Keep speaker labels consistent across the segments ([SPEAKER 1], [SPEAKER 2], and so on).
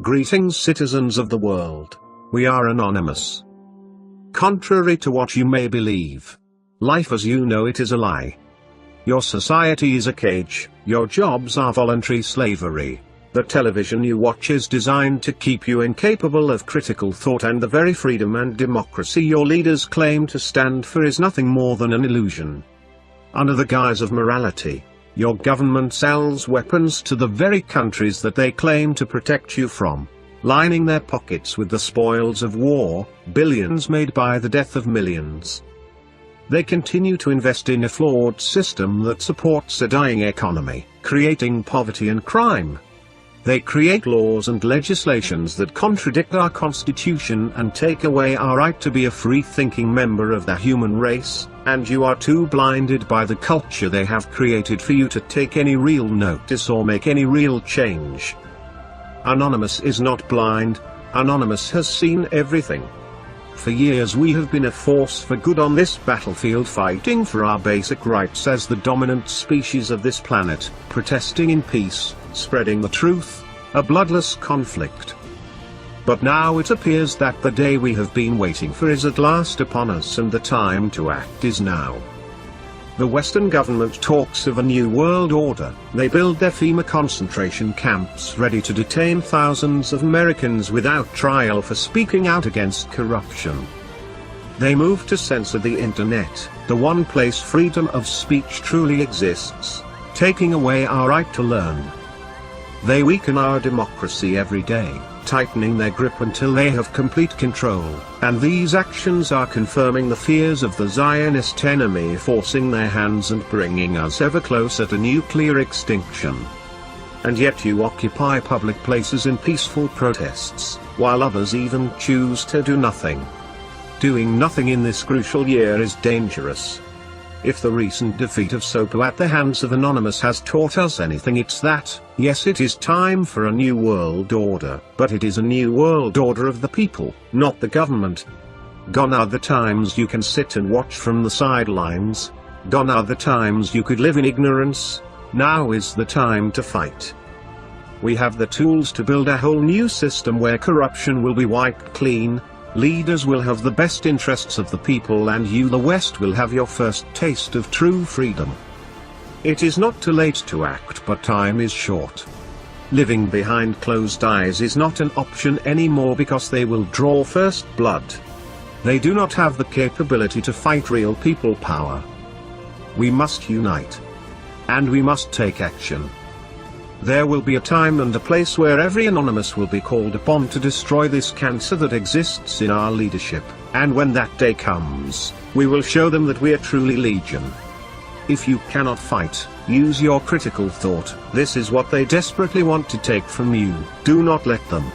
[SPEAKER 1] Greetings, citizens of the world. We are anonymous. Contrary to what you may believe, life as you know it is a lie. Your society is a cage, your jobs are voluntary slavery. The television you watch is designed to keep you incapable of critical thought, and the very freedom and democracy your leaders claim to stand for is nothing more than an illusion. Under the guise of morality, your government sells weapons to the very countries that they claim to protect you from, lining their pockets with the spoils of war, billions made by the death of millions. They continue to invest in a flawed system that supports a dying economy, creating poverty and crime. They create laws and legislations that contradict our Constitution and take away our right to be a free-thinking member of the human race, and you are too blinded by the culture they have created for you to take any real notice or make any real change. Anonymous is not blind. Anonymous has seen everything. For years we have been a force for good on this battlefield, fighting for our basic rights as the dominant species of this planet, protesting in peace, spreading the truth, a bloodless conflict. But now it appears that the day we have been waiting for is at last upon us, and the time to act is now. The Western government talks of a new world order. They build their FEMA concentration camps ready to detain thousands of Americans without trial for speaking out against corruption. They move to censor the internet, the one place freedom of speech truly exists, taking away our right to learn. They weaken our democracy every day, tightening their grip until they have complete control, and these actions are confirming the fears of the Zionist enemy, forcing their hands and bringing us ever closer to nuclear extinction. And yet you occupy public places in peaceful protests, while others even choose to do nothing. Doing nothing in this crucial year is dangerous. If the recent defeat of SOPO at the hands of Anonymous has taught us anything, it's that, yes, it is time for a new world order, but it is a new world order of the people, not the government. Gone are the times you can sit and watch from the sidelines. Gone are the times you could live in ignorance. Now is the time to fight. We have the tools to build a whole new system where corruption will be wiped clean. Leaders will have the best interests of the people, and you, the West, will have your first taste of true freedom. It is not too late to act, but time is short. Living behind closed eyes is not an option anymore, because they will draw first blood. They do not have the capability to fight real people power. We must unite. And we must take action. There will be a time and a place where every Anonymous will be called upon to destroy this cancer that exists in our leadership, and when that day comes, we will show them that we are truly legion. If you cannot fight, use your critical thought. This is what they desperately want to take from you. Do not let them.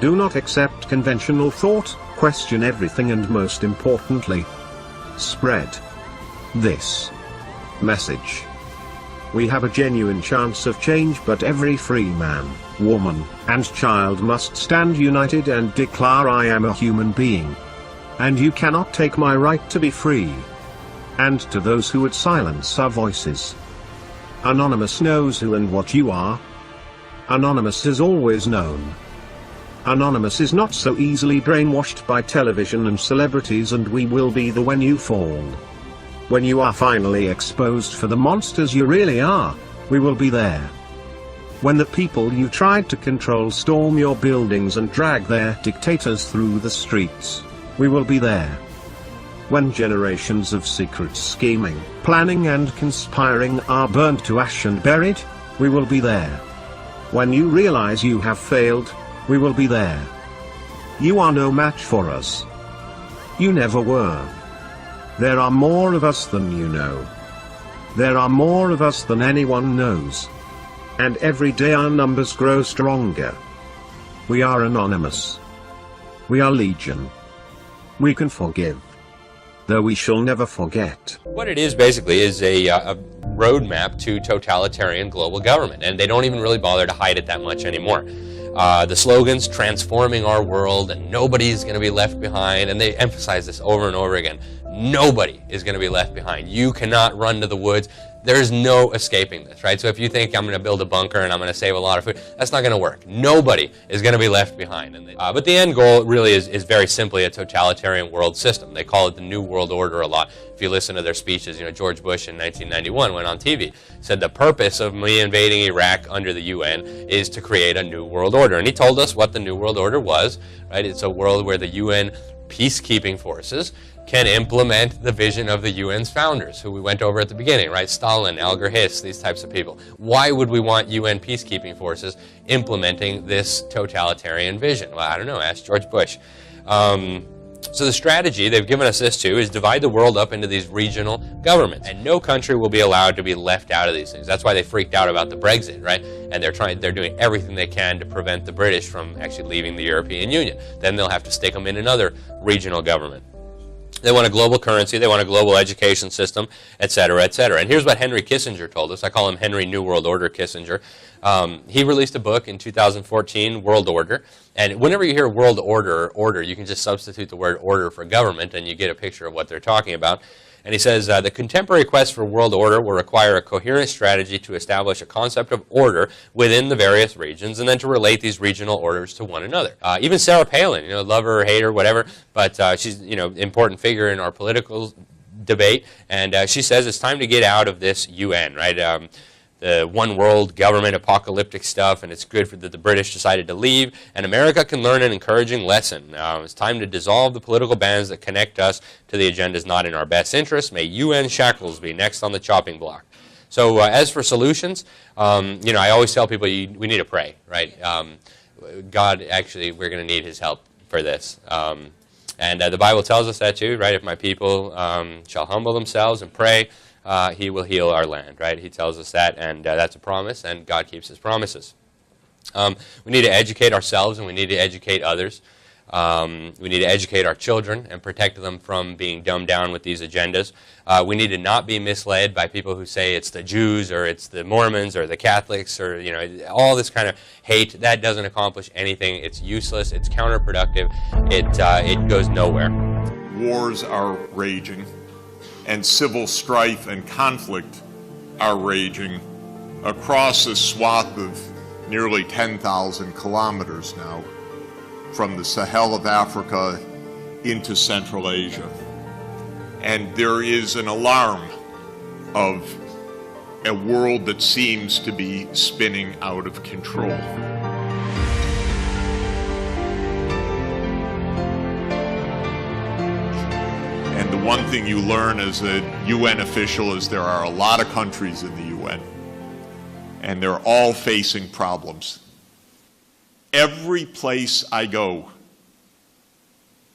[SPEAKER 1] Do not accept conventional thought, question everything, and most importantly, spread this message. We have a genuine chance of change, but every free man, woman, and child must stand united and declare, I am a human being. And you cannot take my right to be free. And to those who would silence our voices, Anonymous knows who and what you are. Anonymous has always known. Anonymous is not so easily brainwashed by television and celebrities, and we will be there when you fall. When you are finally exposed for the monsters you really are, we will be there. When the people you tried to control storm your buildings and drag their dictators through the streets, we will be there. When generations of secret scheming, planning and conspiring are burned to ash and buried, we will be there. When you realize you have failed, we will be there. You are no match for us. You never were. There are more of us than you know. There are more of us than anyone knows. And every day our numbers grow stronger. We are Anonymous. We are legion. We can forgive, though we shall never forget.
[SPEAKER 2] What it is basically is a roadmap to totalitarian global government, and they don't even really bother to hide it that much anymore. The slogans, transforming our world, and nobody's going to be left behind, and they emphasize this over and over again. Nobody is going to be left behind. You cannot run to the woods. There's no escaping this, right? So if you think I'm going to build a bunker and I'm going to save a lot of food, that's not going to work. Nobody is going to be left behind. But the end goal really is very simply a totalitarian world system. They call it the New World Order a lot. If you listen to their speeches, George Bush in 1991 went on TV, said the purpose of me invading Iraq under the UN is to create a new world order. And he told us what the New World Order was, right? It's a world where the UN peacekeeping forces can implement the vision of the UN's founders, who we went over at the beginning, right? Stalin, Alger Hiss, these types of people. Why would we want UN peacekeeping forces implementing this totalitarian vision? Well, I don't know, ask George Bush. So the strategy they've given us this too is divide the world up into these regional governments, and no country will be allowed to be left out of these things. That's why they freaked out about the Brexit, right? And they're doing everything they can to prevent the British from actually leaving the European Union. Then they'll have to stick them in another regional government. They want a global currency, they want a global education system, et cetera, et cetera. And here's what Henry Kissinger told us. I call him Henry New World Order Kissinger. He released a book in 2014, World Order. And whenever you hear world order, you can just substitute the word order for government and you get a picture of what they're talking about. And he says, the contemporary quest for world order will require a coherent strategy to establish a concept of order within the various regions and then to relate these regional orders to one another. Even Sarah Palin, love her or hate her, whatever, but she's, important figure in our political debate. And she says it's time to get out of this UN, right? The one world government apocalyptic stuff, and it's good that the British decided to leave, and America can learn an encouraging lesson. It's time to dissolve the political bands that connect us to the agendas not in our best interest. May UN shackles be next on the chopping block. So as for solutions, I always tell people we need to pray, right? God, actually, we're going to need his help for this. And the Bible tells us that too, right? If my people shall humble themselves and pray, he will heal our land, right? He tells us that, and that's a promise, and God keeps his promises. We need to educate ourselves, and we need to educate others. We need to educate our children and protect them from being dumbed down with these agendas. We need to not be misled by people who say it's the Jews or it's the Mormons or the Catholics or all this kind of hate. That doesn't accomplish anything. It's useless. It's counterproductive. It goes nowhere.
[SPEAKER 3] Wars are raging, and civil strife and conflict are raging across a swath of nearly 10,000 kilometers now, from the Sahel of Africa into Central Asia. And there is an alarm of a world that seems to be spinning out of control. And the one thing you learn as a UN official is there are a lot of countries in the UN, and they're all facing problems. Every place I go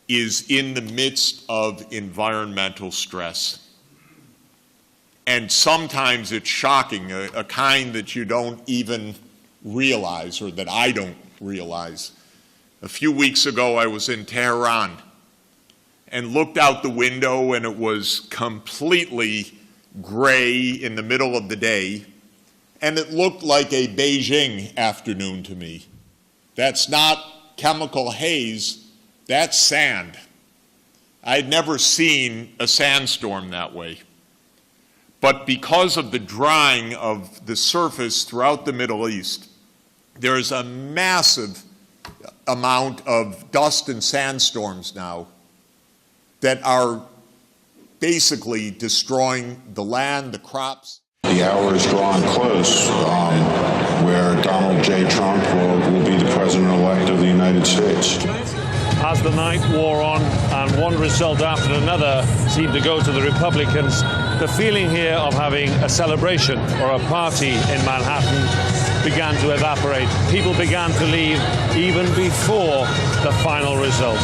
[SPEAKER 3] is in the midst of environmental stress. And sometimes it's shocking, a kind that you don't even realize, or that I don't realize. A few weeks ago, I was in Tehran and looked out the window, and it was completely gray in the middle of the day, and it looked like a Beijing afternoon to me. That's not chemical haze, that's sand. I'd never seen a sandstorm that way. But because of the drying of the surface throughout the Middle East, there's a massive amount of dust and sandstorms now that are basically destroying the land, the crops.
[SPEAKER 4] The hour is drawing close where Donald J. Trump will be the president-elect of the United States.
[SPEAKER 5] As the night wore on and one result after another seemed to go to the Republicans, the feeling here of having a celebration or a party in Manhattan began to evaporate. People began to leave even before the final result.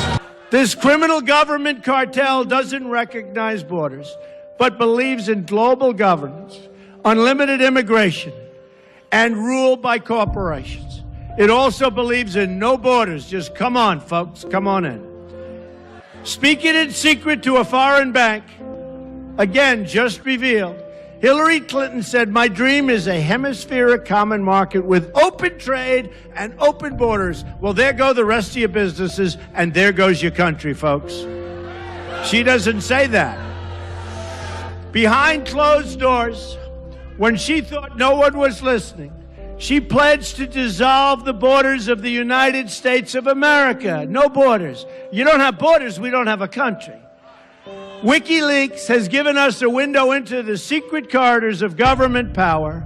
[SPEAKER 6] This criminal government cartel doesn't recognize borders, but believes in global governance, unlimited immigration, and rule by corporations. It also believes in no borders. Just come on, folks, come on in. Speaking in secret to a foreign bank, again, just revealed, Hillary Clinton said, "My dream is a hemispheric common market with open trade and open borders." Well, there go the rest of your businesses, and there goes your country, folks. She doesn't say that. Behind closed doors, when she thought no one was listening, she pledged to dissolve the borders of the United States of America. No borders. You don't have borders, we don't have a country. WikiLeaks has given us a window into the secret corridors of government power,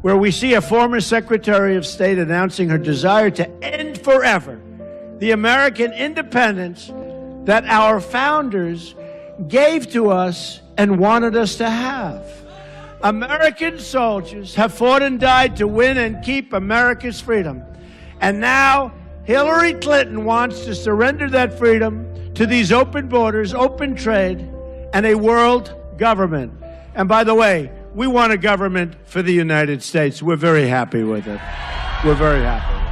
[SPEAKER 6] where we see a former Secretary of State announcing her desire to end forever the American independence that our founders gave to us and wanted us to have. American soldiers have fought and died to win and keep America's freedom. And now Hillary Clinton wants to surrender that freedom to these open borders, open trade, and a world government. And by the way, we want a government for the United States. We're very happy with it. We're very happy with it.